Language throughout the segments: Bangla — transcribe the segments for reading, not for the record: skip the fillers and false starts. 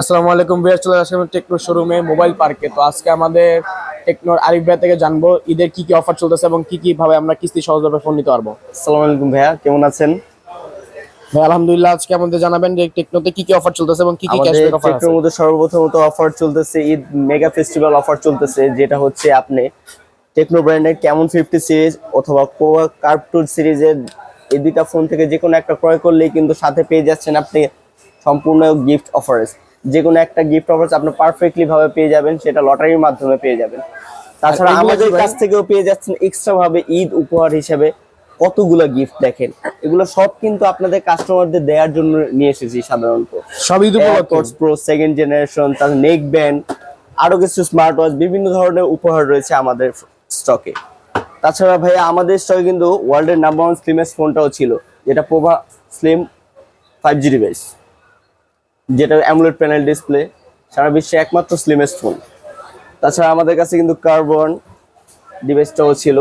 আসসালামু আলাইকুম ভাইয়া, চলে আসলাম টেকনো শোরুমে মোবাইল পার্কে। তো আজকে আমাদের টেকনোর আরিফ ভাই থেকে জানবো ঈদের কি কি অফার চলতেছে এবং কি কি ভাবে আমরা কিস্তি সহজভাবে ফোন নিতে পারবো। আসসালামু আলাইকুম ভাইয়া, কেমন আছেন? ভাই আলহামদুলিল্লাহ। আজকে আমাদের জানাবেন যে টেকনোতে কি কি অফার চলতেছে এবং কি কি আমাদের ক্যাশব্যাক অফার আছে। টেকনোর মধ্যে সর্বপ্রথমত অফার চলতেছে, ঈদ মেগা ফেস্টিভ্যাল অফার চলতেছে, যেটা হচ্ছে আপনি টেকনো ব্র্যান্ডের ক্যামন 50 সিরিজ অথবা কোয়া কার্ভ 2 সিরিজের এই দুইটা ফোন থেকে যে কোনো একটা ক্রয় করলেই কিন্তু সাথে পেয়ে যাচ্ছেন আপনি সম্পূর্ণ গিফট অফার্স। যে কোনো একটা গিফট অফার্স আপনি পারফেক্টলি ভাবে পেয়ে যাবেন, সেটা লটারির মাধ্যমে পেয়ে যাবেন। তাছাড়া এগুলো আমাদের কি ভাই? কাছ থেকেও পেয়ে যাচ্ছেন এক্সট্রা ভাবে ঈদ উপহার হিসেবে কতগুলো গিফট। দেখেন, এগুলো সব কিন্তু আপনাদের কাস্টমারদের দেওয়ার জন্য নিয়ে এসেছি। সাধারণত সবই তো এয়ারপডস প্রো সেকেন্ড জেনারেশন, তার নেক ব্যান্ড, আরো কিছু স্মার্ট ওয়াচ, বিভিন্ন ধরনের উপহার রয়েছে আমাদের স্টকে। তাছাড়া ভাইয়া আমাদের স্টকে কিন্তু ওয়ার্ল্ডের নাম্বার 1 স্লিমেস্ট ফোনটাও ছিল, যেটা পোভা স্লিম 5G ডিভাইস, যেটা অ্যামোলেড প্যানেল ডিসপ্লে, সারা বিশ্বে একমাত্র স্লিমেস্ট ফোন। তাছাড়া আমাদের কাছে কিন্তু কার্বন ডিভাইসটাও ছিল,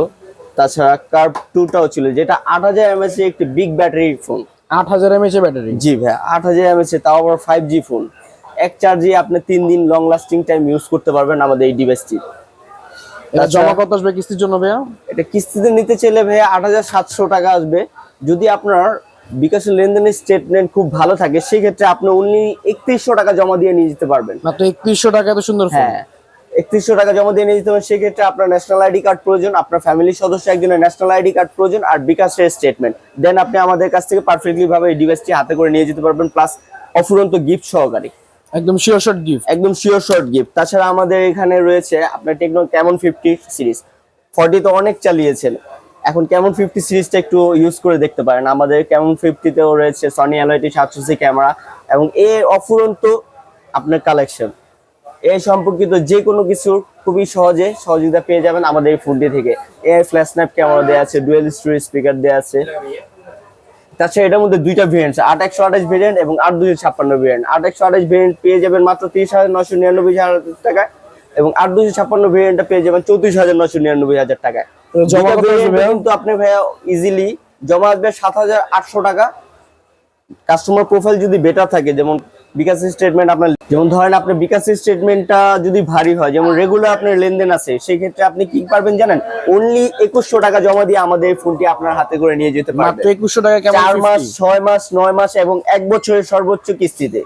তাছাড়া কার্ভ 2টাও ছিল, যেটা 8000 mAh একটি big battery phone. 8000 mAh battery? জি ভাই, 8000 mAh, তাও আবার 5G ফোন। এক চার্জে আপনি 3 দিন লং লাস্টিং টাইম ইউজ করতে পারবেন আমাদের এই ডিভাইসটি। এটা জমা কত আসবে কিস্তির জন্য ভাইয়া? এটা কিস্তিতে নিতে চাইলে ভাইয়া 8700 টাকা আসবে। যদি আপনার বিকাশের লেনদেনের স্টেটমেন্ট খুব ভালো থাকে, সেক্ষেত্রে আপনি অনলি 3100 টাকা জমা দিয়ে নিয়ে যেতে পারবেন। মাত্র 3100 টাকা? এত সুন্দর ফোন! হ্যাঁ, 3100 টাকা জমা দিয়ে নিয়ে যেতে পারবেন। সেক্ষেত্রে আপনার ন্যাশনাল আইডি কার্ড প্রয়োজন, আপনার ফ্যামিলির সদস্য একজনের ন্যাশনাল আইডি কার্ড প্রয়োজন, আর বিকাশের স্টেটমেন্ট। দেন আপনি আমাদের কাছ থেকে পারফেক্টলি ভাবে এই ডিভাইসটি হাতে করে নিয়ে যেতে পারবেন, প্লাস অফুরন্ত গিফট সহকারে। একদম শিওর শট গিফট। একদম শিওর শর্ট গিফট। তাছাড়া আমাদের এখানে রয়েছে আপনার টেকনো ক্যামন 50 সিরিজ। 40 তো অনেক চালিয়েছেন, এখন ক্যামন 50 সিরিজটা একটু ইউজ করে দেখতে পারেন। আমাদের ক্যামন 50তেও রয়েছে সনি এলআইটি 700 ক্যামেরা এবং এর অফুরন্ত আপনার কালেকশন। এই সম্পর্কিত যে কোনো কিছু খুবই সহজে সহযোগিতা পেয়ে যাবেন আমাদের এই ফোনটি থেকে। এর ফ্ল্যাশ স্ন্যাপ ক্যামেরা দেওয়া আছে, ডুয়েল স্টোরেজ স্পিকার দেওয়া আছে। তাছাড়া এটার মধ্যে দুইটা ভেরিয়েন্ট, 8128 ভেরিয়েন্ট এবং 8256 ভেরিয়েন্ট। 8128 ভেরিয়েন্ট পেয়ে যাবেন মাত্র 30,999 টাকায়, এবং 8256 ভেরিয়েন্টটা পেয়ে যাবেন 34,999 টাকায়। জমা কত আসবে? কিন্তু আপনি ভাইয়া ইজিলি জমা আসবে 7800 টাকা। কাস্টমার প্রোফাইল যদি বেটার থাকে, যেমন বিকাশ স্টেটমেন্ট আপনার, যেমন ধরেন আপনার বিকাশ স্টেটমেন্টটা যদি ভারী হয়, যেমন রেগুলার আপনার লেনদেন আছে, সেই ক্ষেত্রে আপনি কি পারবেন জানেন? অনলি 2100 টাকা জমা দিয়ে আমাদের এই ফোনটি আপনার হাতে করে নিয়ে যেতে পারবেন। মাত্র 2100 টাকা? কেমন? 4 মাস, 6 মাস, 9 মাস এবং 1 বছরের সর্বোচ্চ কিস্তিতে।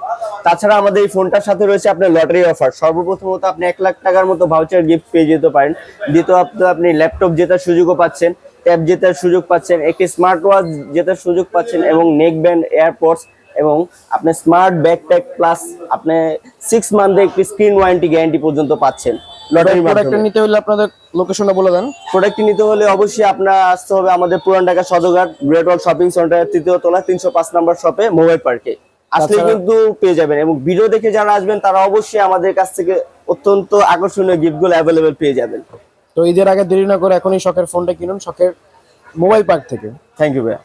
তাছাড়া আমাদের এই ফোনটার সাথে রয়েছে আপনার লটারি অফার। সর্বপ্রথমত আপনি 1 লাখ টাকার মতো ভাউচার গিফট পেয়ে যেতে পারেন। দ্বিতীয় আপনি ল্যাপটপ জেতার সুযোগও পাচ্ছেন, ট্যাব জেতার সুযোগ পাচ্ছেন, একটি স্মার্ট ওয়াচ জেতার সুযোগ পাচ্ছেন, এবং নেক ব্যান্ড, এয়ারপডস, এবং আপনি স্মার্ট ব্যাকপ্যাক, প্লাস আপনি 6 মান্থের একটি স্ক্রিন ওয়ারেন্টি গ্যারান্টি পর্যন্ত পাচ্ছেন লটারির প্রোডাক্টটা মাধ্যমে। নিতে হলে আপনাদের লোকেশনটা বলে দেন। প্রোডাক্টটি নিতে হলে অবশ্যই আপনার আসতে হবে আমাদের পুরান ঢাকা সদরঘাট গ্রেট ওয়াল শপিং সেন্টারের 3য় তলা 305 নম্বর শপে, মোবাইল পার্কে আসলে কিন্তু পেয়ে যাবেন। এবং ভিডিও দেখে যারা আসবেন তারা অবশ্যই আমাদের কাছ থেকে অত্যন্ত আকর্ষণীয় গিফটগুলো অ্যাভেলেবেল পেয়ে যাবেন। তো ঈদের আগে দেরি না করে এখনই শখের ফোনটা কিনুন, শখের মোবাইল পার্ক থেকে। থ্যাংক ইউ ভাইয়া।